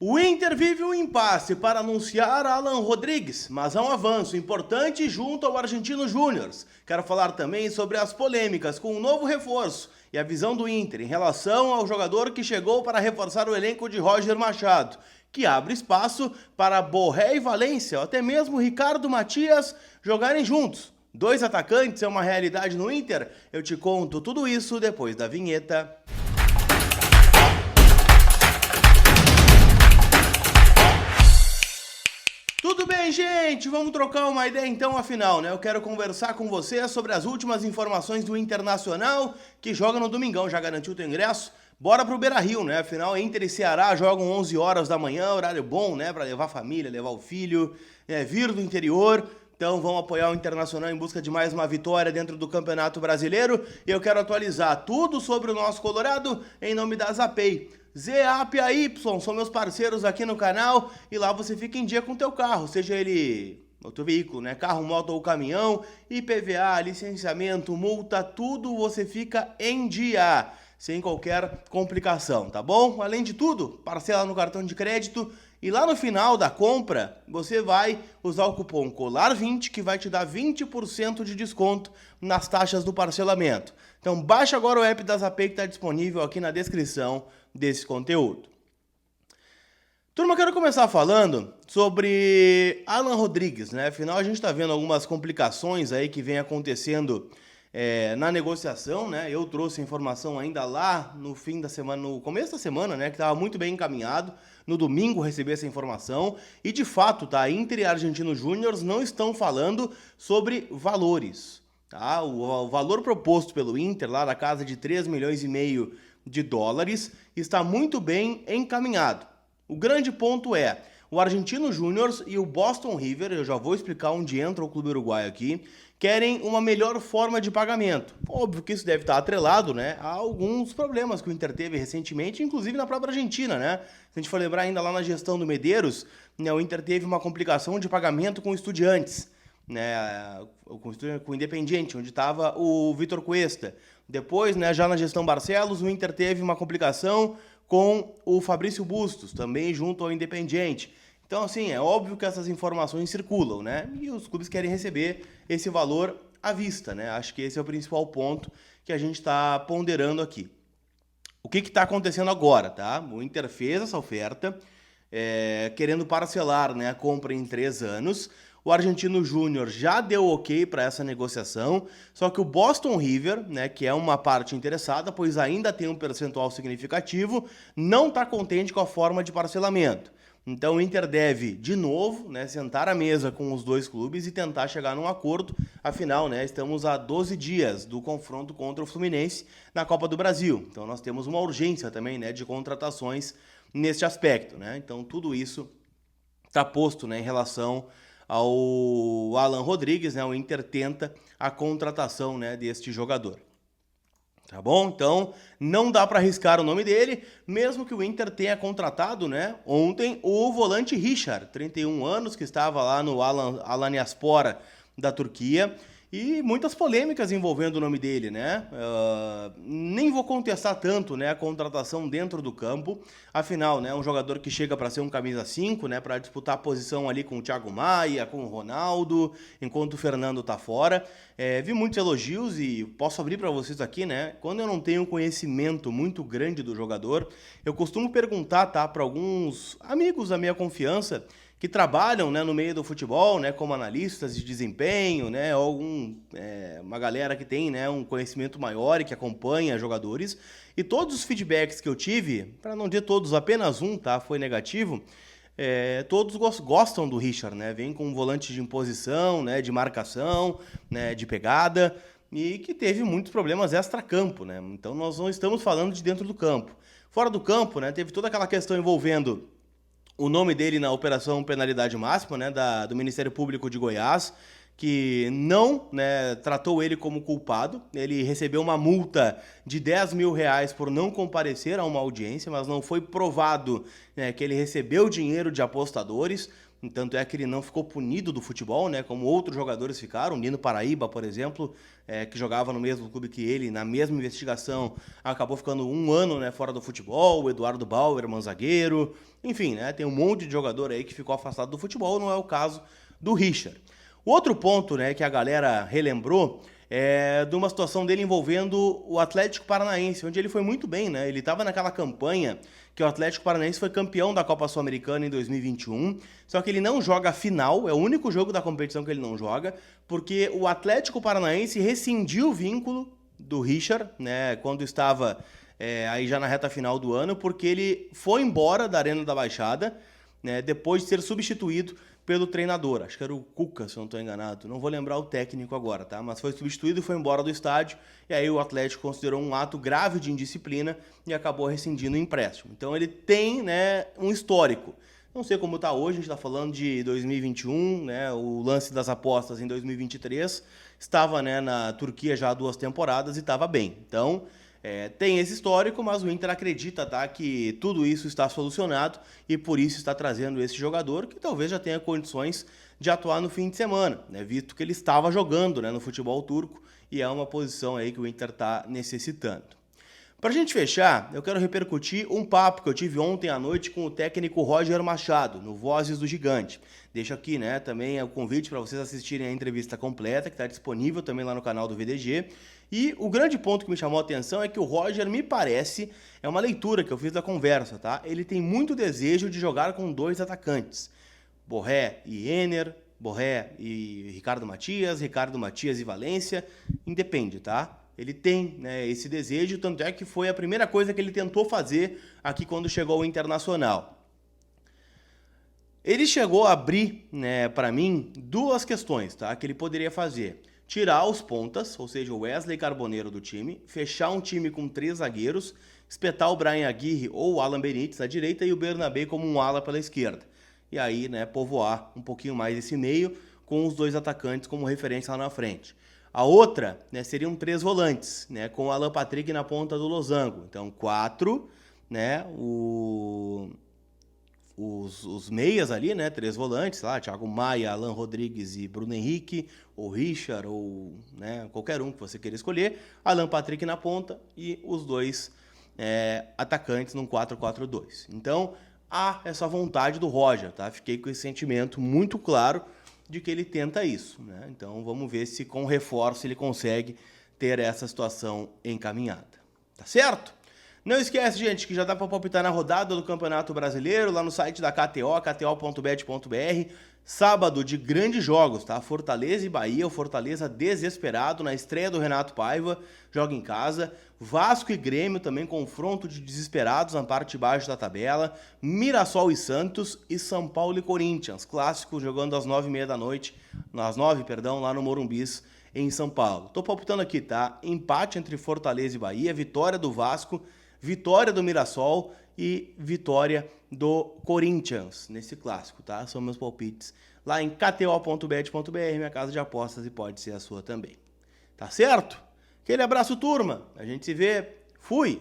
O Inter vive um impasse para anunciar Alan Rodrigues, mas há um avanço importante junto ao Argentino Júnior. Quero falar também sobre as polêmicas com o novo reforço e a visão do Inter em relação ao jogador que chegou para reforçar o elenco de Roger Machado, que abre espaço para Borré e Valência, ou até mesmo Ricardo Matias, jogarem juntos. Dois atacantes é uma realidade no Inter? Eu te conto tudo isso depois da vinheta. Tudo bem, gente? Vamos trocar uma ideia então, afinal, né? Eu quero conversar com você sobre as últimas informações do Internacional, que joga no domingão, já garantiu o teu ingresso? Bora pro Beira-Rio, né? Afinal, Inter e Ceará jogam 11 horas da manhã, horário bom, né? Pra levar a família, levar o filho, vir do interior. Então vamos apoiar o Internacional em busca de mais uma vitória dentro do Campeonato Brasileiro. E eu quero atualizar tudo sobre o nosso Colorado em nome da Zapay. ZAPAY são meus parceiros aqui no canal e lá você fica em dia com o teu carro, seja ele o teu veículo, né? Carro, moto ou caminhão, IPVA, licenciamento, multa, tudo você fica em dia, sem qualquer complicação, tá bom? Além de tudo, parcela no cartão de crédito e lá no final da compra você vai usar o cupom COLAR20 que vai te dar 20% de desconto nas taxas do parcelamento. Então baixa agora o app da Zapay que está disponível aqui na descrição desse conteúdo. Turma, quero começar falando sobre Alan Rodrigues, né? Afinal, a gente está vendo algumas complicações aí que vem acontecendo na negociação, né? Eu trouxe a informação ainda lá no fim da semana, no começo da semana, né? Que estava muito bem encaminhado. No domingo recebi essa informação e, de fato, tá? Inter e Argentino Júnior não estão falando sobre valores, tá? O valor proposto pelo Inter, lá da casa de 3,5 milhões de dólares, está muito bem encaminhado. O grande ponto é, o Argentino Júnior e o Boston River, eu já vou explicar onde entra o clube uruguaio aqui, querem uma melhor forma de pagamento. Óbvio que isso deve estar atrelado, né, a alguns problemas que o Inter teve recentemente, inclusive na própria Argentina, né? Se a gente for lembrar ainda lá na gestão do Medeiros, né, o Inter teve uma complicação de pagamento com Estudiantes, né, com o Independiente, onde estava o Vitor Cuesta. Depois, né, já na gestão Barcelos, o Inter teve uma complicação com o Fabrício Bustos, também junto ao Independiente. Então, assim, é óbvio que essas informações circulam, né? E os clubes querem receber esse valor à vista, né? Acho que esse é o principal ponto que a gente está ponderando aqui. O que está acontecendo agora, tá? O Inter fez essa oferta, querendo parcelar, né, a compra em 3 anos. O Argentino Júnior já deu ok para essa negociação, só que o Boston River, né, que é uma parte interessada, pois ainda tem um percentual significativo, não está contente com a forma de parcelamento. Então o Inter deve, de novo, né, sentar à mesa com os dois clubes e tentar chegar num acordo. Afinal, né, estamos a 12 dias do confronto contra o Fluminense na Copa do Brasil. Então nós temos uma urgência também, né, de contratações neste aspecto, né? Então tudo isso está posto, né, em relação ao Alan Rodrigues, né? O Inter tenta a contratação, né, deste jogador. Tá bom? Então, não dá para arriscar o nome dele, mesmo que o Inter tenha contratado, né, ontem o volante Richard, 31 anos, que estava lá no Alanyaspor da Turquia. E muitas polêmicas envolvendo o nome dele, né? Nem vou contestar tanto, né, a contratação dentro do campo. Afinal, né, um jogador que chega para ser um camisa 5, né, para disputar a posição ali com o Thiago Maia, com o Ronaldo, enquanto o Fernando tá fora. Vi muitos elogios e posso abrir para vocês aqui, né? Quando eu não tenho um conhecimento muito grande do jogador, eu costumo perguntar, tá, para alguns amigos da minha confiança que trabalham, né, no meio do futebol, né, como analistas de desempenho, né, ou uma galera que tem, né, um conhecimento maior e que acompanha jogadores. E todos os feedbacks que eu tive, para não dizer todos, apenas um, tá, foi negativo. Todos gostam do Richard, né, vem com um volante de imposição, né, de marcação, né, de pegada, e que teve muitos problemas extra-campo, né. Então nós não estamos falando de dentro do campo. Fora do campo, né, teve toda aquela questão envolvendo o nome dele na Operação Penalidade Máxima, né, do Ministério Público de Goiás, que não, né, tratou ele como culpado. Ele recebeu uma multa de R$10 mil por não comparecer a uma audiência, mas não foi provado, né, que ele recebeu dinheiro de apostadores. tanto é que ele não ficou punido do futebol, né, como outros jogadores ficaram. O Nino Paraíba, por exemplo, que jogava no mesmo clube que ele, na mesma investigação, acabou ficando 1 ano, né, fora do futebol. O Eduardo Bauerman, zagueiro, enfim, né, tem um monte de jogador aí que ficou afastado do futebol, não é o caso do Richard. O outro ponto, né, que a galera relembrou é de uma situação dele envolvendo o Atlético Paranaense, onde ele foi muito bem, né? Ele estava naquela campanha que o Atlético Paranaense foi campeão da Copa Sul-Americana em 2021, só que ele não joga a final, é o único jogo da competição que ele não joga, porque o Atlético Paranaense rescindiu o vínculo do Richard, né, quando estava aí já na reta final do ano, porque ele foi embora da Arena da Baixada, né, depois de ser substituído pelo treinador, acho que era o Cuca, se eu não estou enganado, não vou lembrar o técnico agora, tá? Mas foi substituído e foi embora do estádio, e aí o Atlético considerou um ato grave de indisciplina e acabou rescindindo o empréstimo. Então ele tem, né, um histórico. Não sei como está hoje, a gente está falando de 2021, né, o lance das apostas em 2023, estava, né, na Turquia já há 2 temporadas e estava bem. Então, tem esse histórico, mas o Inter acredita, tá, que tudo isso está solucionado e por isso está trazendo esse jogador que talvez já tenha condições de atuar no fim de semana, né, visto que ele estava jogando, né, no futebol turco e é uma posição aí que o Inter está necessitando. Para a gente fechar, eu quero repercutir um papo que eu tive ontem à noite com o técnico Roger Machado, no Vozes do Gigante. Deixo aqui, né, também o convite para vocês assistirem a entrevista completa, que está disponível também lá no canal do VDG. E o grande ponto que me chamou a atenção é que o Roger, me parece, é uma leitura que eu fiz da conversa, tá? Ele tem muito desejo de jogar com 2 atacantes, Borré e Ener, Borré e Ricardo Matias e Valência, independe, tá? Ele tem, né, esse desejo, tanto é que foi a primeira coisa que ele tentou fazer aqui quando chegou ao Internacional. Ele chegou a abrir, né, para mim, 2 questões, tá, que ele poderia fazer. Tirar os pontas, ou seja, o Wesley Carboneiro do time, fechar um time com 3 zagueiros, espetar o Brian Aguirre ou o Alan Benítez à direita e o Bernabé como um ala pela esquerda. E aí, né, povoar um pouquinho mais esse meio com os 2 atacantes como referência lá na frente. A outra, né, seriam 3 volantes, né, com o Alan Patrick na ponta do losango. Então, 4, né, os meias ali, né, 3 volantes, lá, Thiago Maia, Alan Rodrigues e Bruno Henrique, ou Richard, ou, né, qualquer um que você queira escolher, Alan Patrick na ponta e os 2 atacantes num 4-4-2. Então, há essa vontade do Roger, tá? Fiquei com esse sentimento muito claro de que ele tenta isso, né? Então vamos ver se com reforço ele consegue ter essa situação encaminhada. Tá certo? Não esquece, gente, que já dá para palpitar na rodada do Campeonato Brasileiro lá no site da KTO, kto.bet.br. Sábado de grandes jogos, tá? Fortaleza e Bahia, o Fortaleza desesperado na estreia do Renato Paiva, joga em casa. Vasco e Grêmio também, confronto de desesperados na parte de baixo da tabela. Mirassol e Santos e São Paulo e Corinthians, clássico jogando às 9h30 da noite, às 9, perdão, lá no Morumbis, em São Paulo. Tô palpitando aqui, tá? Empate entre Fortaleza e Bahia, vitória do Vasco, vitória do Mirassol e vitória do Corinthians nesse clássico, tá? São meus palpites lá em kto.bet.br, minha casa de apostas, e pode ser a sua também. Tá certo? Aquele abraço, turma. A gente se vê. Fui!